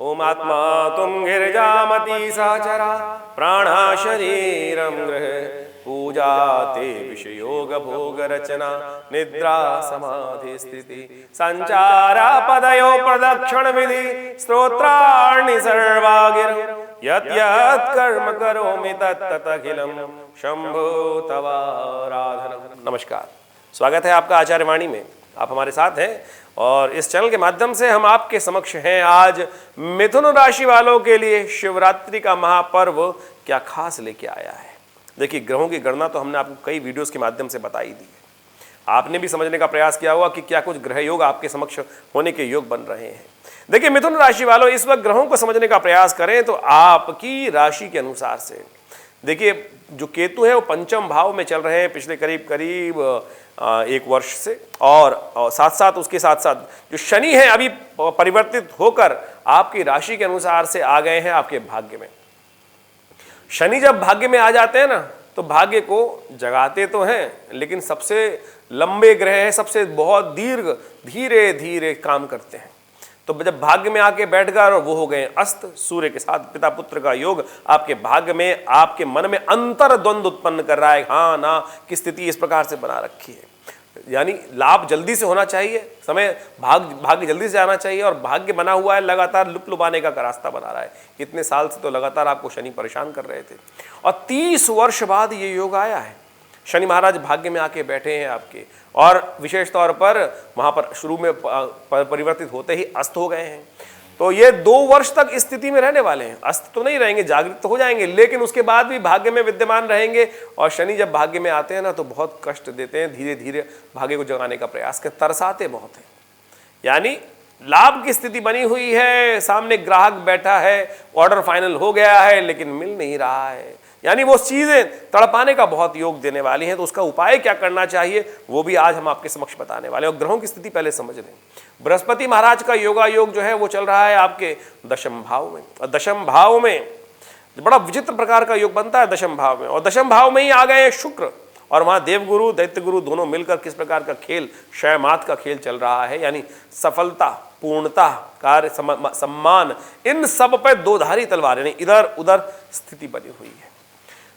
ओमात्मा तुम गिरिजामती साचरा प्राणा शरीरम गृह पूजा ते विषयोग भोग रचना निद्रा समाधि स्थिति संचारा पदयो प्रदक्षिण विधि स्तोत्राणि सर्वागिर यत् यत् कर्म करोमि तत्तत् अखिलम शंभो तवाराधनम। नमस्कार, स्वागत है आपका आचार्य वाणी में। आप हमारे साथ हैं और इस चैनल के माध्यम से हम आपके समक्ष हैं। आज मिथुन राशि वालों के लिए शिवरात्रि का महापर्व क्या खास लेके आया है। देखिए, ग्रहों की गणना तो हमने आपको कई वीडियोस के माध्यम से बताई दी है। आपने भी समझने का प्रयास किया होगा कि क्या कुछ ग्रह योग आपके समक्ष होने के योग बन रहे हैं। देखिए, मिथुन राशि वालों, इस वक्त ग्रहों को समझने का प्रयास करें तो आपकी राशि के अनुसार से देखिए, जो केतु है वो पंचम भाव में चल रहे हैं पिछले करीब एक वर्ष से, और साथ साथ उसके साथ साथ जो शनि है अभी परिवर्तित होकर आपकी राशि के अनुसार से आ गए हैं आपके भाग्य में। शनि जब भाग्य में आ जाते हैं ना, तो भाग्य को जगाते तो हैं, लेकिन सबसे लंबे ग्रह हैं, सबसे बहुत दीर्घ धीरे धीरे काम करते हैं। तो जब भाग्य में आके बैठ गए और वो हो गए अस्त, सूर्य के साथ पिता पुत्र का योग आपके भाग्य में, आपके मन में अंतर द्वंद्व उत्पन्न कर रहा है, हाँ ना की स्थिति इस प्रकार से बना रखी है। यानी लाभ जल्दी से होना चाहिए, समय भाग्य जल्दी से आना चाहिए, और भाग्य बना हुआ है लगातार लुभाने का रास्ता बना रहा है। इतने साल से तो लगातार आपको शनि परेशान कर रहे थे, और 30 वर्ष बाद ये योग आया है। शनि महाराज भाग्य में आके बैठे हैं आपके, और विशेष तौर पर वहां पर शुरू में परिवर्तित होते ही अस्त हो गए हैं। तो ये 2 वर्ष तक इस स्थिति में रहने वाले हैं। अस्त तो नहीं रहेंगे, जागृत तो हो जाएंगे, लेकिन उसके बाद भी भाग्य में विद्यमान रहेंगे। और शनि जब भाग्य में आते हैं ना, तो बहुत कष्ट देते हैं, धीरे धीरे भाग्य को जगाने का प्रयास करते, तरसाते बहुत हैं। यानी लाभ की स्थिति बनी हुई है, सामने ग्राहक बैठा है, ऑर्डर फाइनल हो गया है, लेकिन मिल नहीं रहा है। यानी वो चीजें तड़पाने का बहुत योग देने वाली हैं। तो उसका उपाय क्या करना चाहिए वो भी आज हम आपके समक्ष बताने वाले हैं। और ग्रहों की स्थिति पहले समझ लें। बृहस्पति महाराज का योगा योग जो है वो चल रहा है आपके दशम भाव में, और दशम भाव में बड़ा विचित्र प्रकार का योग बनता है दशम भाव में। और दशम भाव में ही आ गए शुक्र, और वहां देवगुरु दैत्य गुरु दोनों मिलकर किस प्रकार का खेल, शयमात का खेल चल रहा है। यानी सफलता, पूर्णता, कार्य, सम्मान, इन सब पर दोधारी तलवार, यानी इधर उधर स्थिति बनी हुई है।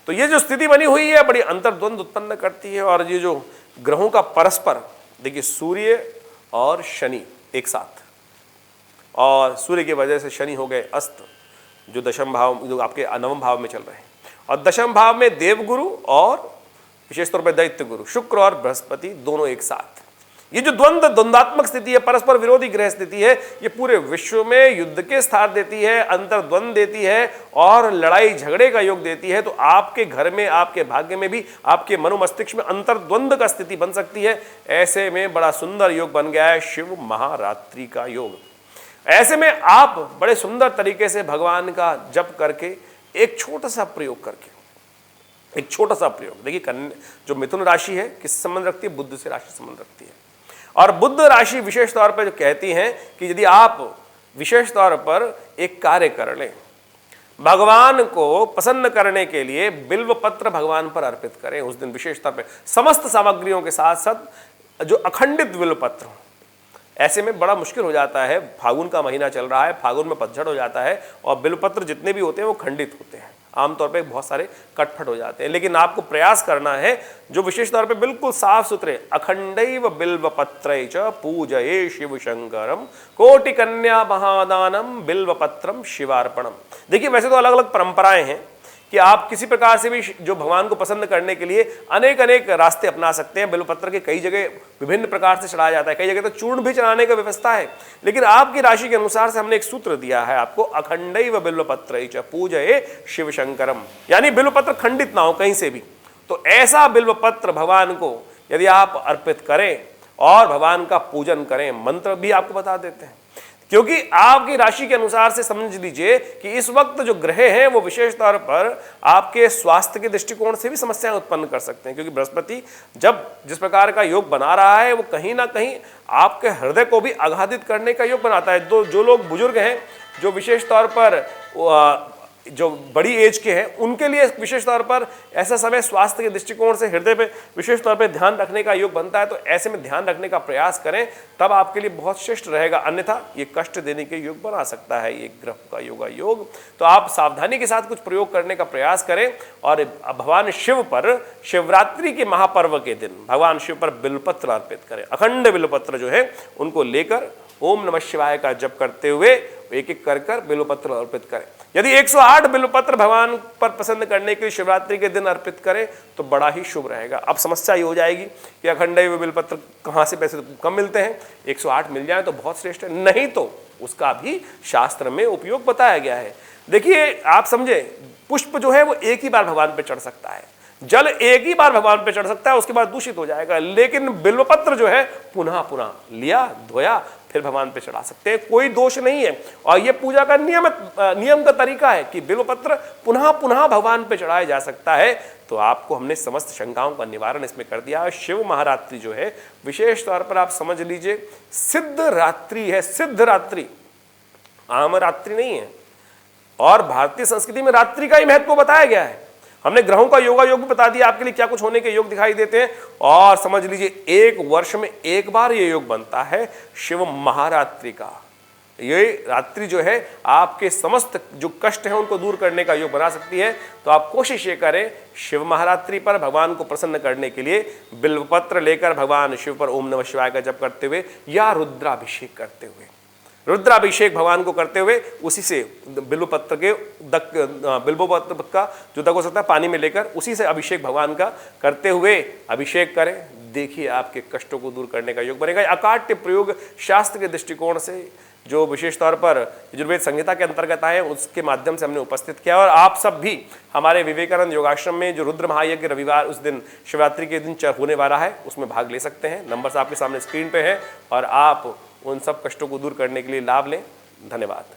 तो ये जो स्थिति बनी हुई है बड़ी अंतर्द्वंद उत्पन्न करती है। और ये जो ग्रहों का परस्पर, देखिए सूर्य और शनि एक साथ, और सूर्य की वजह से शनि हो गए अस्त, जो दशम भाव, जो आपके नवम भाव में चल रहे हैं। और दशम भाव में देवगुरु और विशेष तौर पर दैत्य गुरु, शुक्र और बृहस्पति दोनों एक साथ। ये जो द्वंद्वात्मक स्थिति है, परस्पर विरोधी ग्रह स्थिति है, ये पूरे विश्व में युद्ध के स्थान देती है, अंतर्द्वंद देती है, और लड़ाई झगड़े का योग देती है। तो आपके घर में, आपके भाग्य में भी, आपके मनोमस्तिष्क में अंतर्द्वंद का स्थिति बन सकती है। ऐसे में बड़ा सुंदर योग बन गया है शिव महारात्रि का योग। ऐसे में आप बड़े सुंदर तरीके से भगवान का जप करके, एक छोटा सा प्रयोग करके, एक छोटा सा प्रयोग, देखिए जो मिथुन राशि है किस संबंध रखती है, बुध से राशि संबंध रखती है। और बुध राशि विशेष तौर पर जो कहती हैं कि यदि आप विशेष तौर पर एक कार्य कर लें, भगवान को प्रसन्न करने के लिए बिल्व पत्र भगवान पर अर्पित करें उस दिन, विशेष तौर पर समस्त सामग्रियों के साथ साथ जो अखंडित बिल्व पत्र हो। ऐसे में बड़ा मुश्किल हो जाता है, फागुन का महीना चल रहा है, फागुन में पतझड़ हो जाता है, और बिल्वपत्र जितने भी होते हैं वो खंडित होते हैं, आमतौर पे बहुत सारे कटफट हो जाते हैं। लेकिन आपको प्रयास करना है जो विशेष तौर पे बिल्कुल साफ सुथरे, अखंडैव बिल्वपत्रै च पूजये शिव शंकरम कोटि कन्या महादानम बिल्वपत्रम शिवार्पणम। देखिए, वैसे तो अलग अलग परंपराएं हैं कि आप किसी प्रकार से भी जो भगवान को पसंद करने के लिए अनेक अनेक रास्ते अपना सकते हैं। बिल्वपत्र के कई जगह विभिन्न प्रकार से चढ़ाया जाता है, कई जगह तो चूर्ण भी चढ़ाने की व्यवस्था है। लेकिन आपकी राशि के अनुसार से हमने एक सूत्र दिया है आपको, अखंडैव बिल्वपत्रै च पूजये शिव शंकरम, यानी बिल्वपत्र खंडित ना हो कहीं से भी। तो ऐसा बिल्वपत्र भगवान को यदि आप अर्पित करें और भगवान का पूजन करें, मंत्र भी आपको बता देते हैं, क्योंकि आपकी राशि के अनुसार से समझ लीजिए कि इस वक्त जो ग्रह हैं वो विशेष तौर पर आपके स्वास्थ्य के दृष्टिकोण से भी समस्याएं उत्पन्न कर सकते हैं। क्योंकि बृहस्पति जब जिस प्रकार का योग बना रहा है वो कहीं ना कहीं आपके हृदय को भी आघातित करने का योग बनाता है। जो लोग बुजुर्ग हैं, जो विशेष तौर पर जो बड़ी एज के हैं उनके लिए विशेष तौर पर ऐसा समय स्वास्थ्य के दृष्टिकोण से हृदय पे विशेष तौर पे ध्यान रखने का योग बनता है। तो ऐसे में ध्यान रखने का प्रयास करें, तब आपके लिए बहुत श्रेष्ठ रहेगा, अन्यथा ये कष्ट देने के योग बना सकता है ये ग्रह का योग। तो आप सावधानी के साथ कुछ प्रयोग करने का प्रयास करें और भगवान शिव पर शिवरात्रि के महापर्व के दिन भगवान शिव पर बिल्वपत्र अर्पित करें। अखंड बिल्वपत्र जो है उनको लेकर ओम नमः शिवाय का जप करते हुए एक एक कर बिल्वपत्र अर्पित करें। यदि 108 बिल्वपत्र भगवान पर प्रसन्न करने के लिए शिवरात्रि के दिन अर्पित करें तो बड़ा ही शुभ रहेगा। अब समस्या ये हो जाएगी कि अखंड बिल्वपत्र कहाँ से पैसे कम मिलते हैं, 108 मिल जाए तो बहुत श्रेष्ठ है, नहीं तो उसका भी शास्त्र में उपयोग बताया गया है। देखिए आप समझे, पुष्प जो है वो एक ही बार भगवान पे चढ़ सकता है, जल एक ही बार भगवान पे चढ़ सकता है, उसके बाद दूषित हो जाएगा, लेकिन बिल्वपत्र जो है पुनः पुनः लिया धोया फिर भगवान पे चढ़ा सकते हैं, कोई दोष नहीं है। और ये पूजा का नियम का तरीका है कि बिल्वपत्र पुनः पुनः भगवान पे चढ़ाया जा सकता है। तो आपको हमने समस्त शंकाओं का निवारण इसमें कर दिया है। शिव महारात्रि जो है विशेष तौर पर आप समझ लीजिए सिद्ध रात्रि है, सिद्ध रात्रि, आम रात्रि नहीं है। और भारतीय संस्कृति में रात्रि का ही महत्व बताया गया है। हमने ग्रहों का योग भी बता दिया आपके लिए, क्या कुछ होने के योग दिखाई देते हैं। और समझ लीजिए एक वर्ष में एक बार ये योग बनता है शिव महारात्रि का। ये रात्रि जो है आपके समस्त जो कष्ट हैं उनको दूर करने का योग बना सकती है। तो आप कोशिश ये करें शिव महारात्रि पर भगवान को प्रसन्न करने के लिए बिल्वपत्र लेकर भगवान शिव पर ओम नमः शिवाय का जप करते हुए या रुद्राभिषेक करते हुए, रुद्राभिषेक भगवान को करते हुए उसी से बिल्वपत्र का जो दक हो सकता है पानी में लेकर उसी से अभिषेक भगवान का करते हुए अभिषेक करें। देखिए आपके कष्टों को दूर करने का योग बनेगा। अकाट्य प्रयोग शास्त्र के दृष्टिकोण से जो विशेष तौर पर यजुर्वेद संहिता के अंतर्गत आए उसके माध्यम से हमने उपस्थित किया। और आप सब भी हमारे विवेकानंद योगाश्रम में जो रुद्र महायज्ञ रविवार उस दिन शिवरात्रि के दिन होने वाला है उसमें भाग ले सकते हैं। नंबर्स आपके सामने स्क्रीन पे है और आप उन सब कष्टों को दूर करने के लिए लाभ लें। धन्यवाद।